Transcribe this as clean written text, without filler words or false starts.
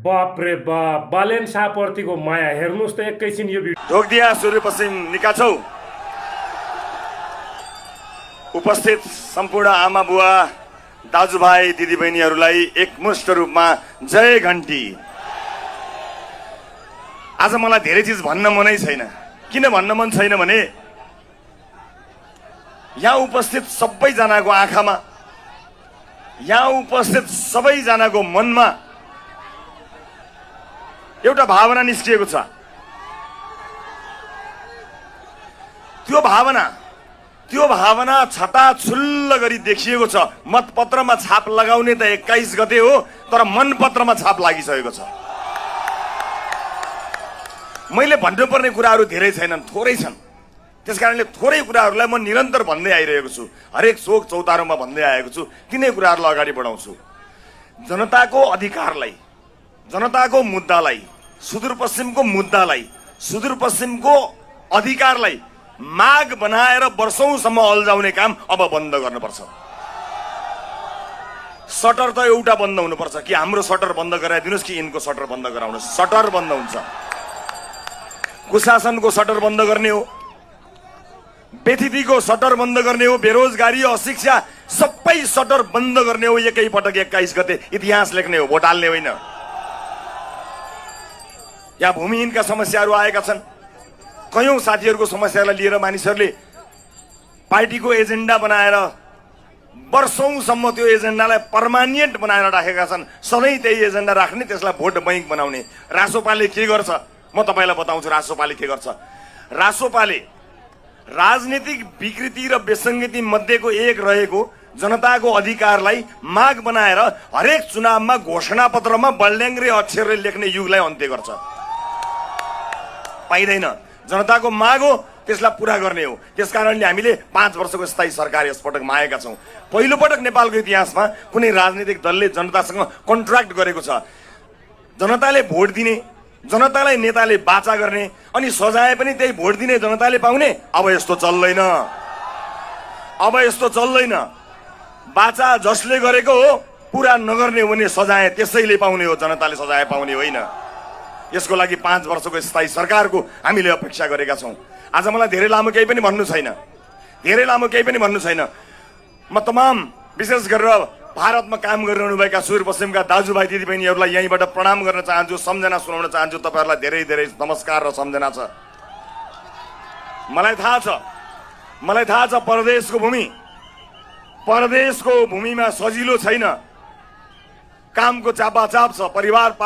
बाप रे बाप, बालेन शाहप्रतिको माया हेर्नुस् त एकैछिन यो भिडियो। ढोकदिया सूर्यपश्चिम निकाछौ उपस्थित सम्पूर्ण आमा बुवा दाजुभाइ दिदीबहिनीहरूलाई एकमुष्ट रूपमा जय घण्टी। आज मलाई धेरै चीज भन्न मनै छैन। किन भन्न मन छैन भने यहाँ उपस्थित सबैजनाको आँखामा, यहाँ उपस्थित सबैजनाको मनमा एउटा भावना निस्किएको छ। त्यो भावना छताछुल्ल गरी देखिएको छ। मतपत्रमा छाप लगाउने त 21 गते हो, तर मनपत्रमा छाप लागिसकेको छ। मैले भन्नुपर्ने कुराहरू धेरै छैनन्, थोरै छन्। त्यसकारणले थोरै कुराहरूलाई म निरन्तर भन्दै आइरहेको छु। हरेक चोक चौतारोमा भन्दै आएको छु। तिनै कुराहरूलाई अगाडि बढाउँछु। जनताको अधिकारलाई, जनताको मुद्दालाई, सुदूरपश्चिमको मुद्दालाई, सुदूरपश्चिमको अधिकारलाई माग बनाएर वर्षौंसम्म अल्झाउने काम अब बन्द गर्नुपर्छ। सटर त एउटा बन्द हुनुपर्छ। कि हाम्रो सटर बन्द गराइदिनुस् कि यिनको सटर बन्द गराउनुस्। सटर बन्द हुन्छ। कुशासनको सटर बन्द गर्ने हो, बेथितीको सटर बन्द गर्ने हो, बेरोजगारी अशिक्षा सबै सटर बन्द गर्ने हो। एकै पटक 21 गते इतिहास लेख्ने हो, भोट हाल्ने होइन। यहाँ भूमिहीनका समस्याहरू आएका छन्। कयौं साथीहरूको समस्यालाई लिएर मानिसहरूले पार्टीको एजेन्डा बनाएर वर्षौंसम्म त्यो एजेन्डालाई पर्मानेन्ट बनाएर राखेका छन्। सधैँ त्यही एजेन्डा राख्ने, त्यसलाई भोट बैंक बनाउने। रासोपाले के गर्छ म तपाईलाई बताउँछु। रासोपाले के गर्छ? रासोपाले राजनीतिक विकृति र विसङ्गति मध्येको एक रहेको जनताको अधिकारलाई माग बनाएर हरेक चुनावमा घोषणापत्रमा बल्याङ्ग्रे अक्षरले लेख्ने युगलाई अन्त्य गर्छ। पाइँदैन। जनताको माग हो, त्यसलाई पूरा गर्ने हो। त्यसकारणले हामीले 5 वर्षको स्थायी सरकार यसपटक मागेका छौं। पहिलो पटक नेपालको इतिहासमा कुनै राजनीतिक दलले जनतासँग कन्ट्र्याक्ट गरेको छ। जनताले भोट दिने, जनतालाई नेताले बाचा गर्ने, अनि सजाय पनि त्यही भोट दिने जनताले पाउने। अब यस्तो चल्दैन। अब यस्तो चल्दैन। बाचा जसले गरेको हो पूरा नगर्ने हो भने सजाय त्यसैले पाउने हो, जनताले सजाय पाउने होइन। यसको लागि 5 वर्षको स्थायी सरकारको हामीले अपेक्षा गरेका छौं। आज मलाई धेरै लामो केही पनि भन्नु छैन। म तमाम विशेष गरेर भारतमा काम गरिरहनुभएका सुदूरपश्चिमका दाजुभाइ दिदीबहिनीहरूलाई यहीँबाट प्रणाम गर्न चाहन्छु, सम्झना सुनाउन चाहन्छु। तपाईहरूलाई धेरै धेरै नमस्कार र सम्झना छ। मलाई थाहा छ परदेशको भूमिमा सजिलो छैन। कामको चापाचाप छ, परिवार पाल्न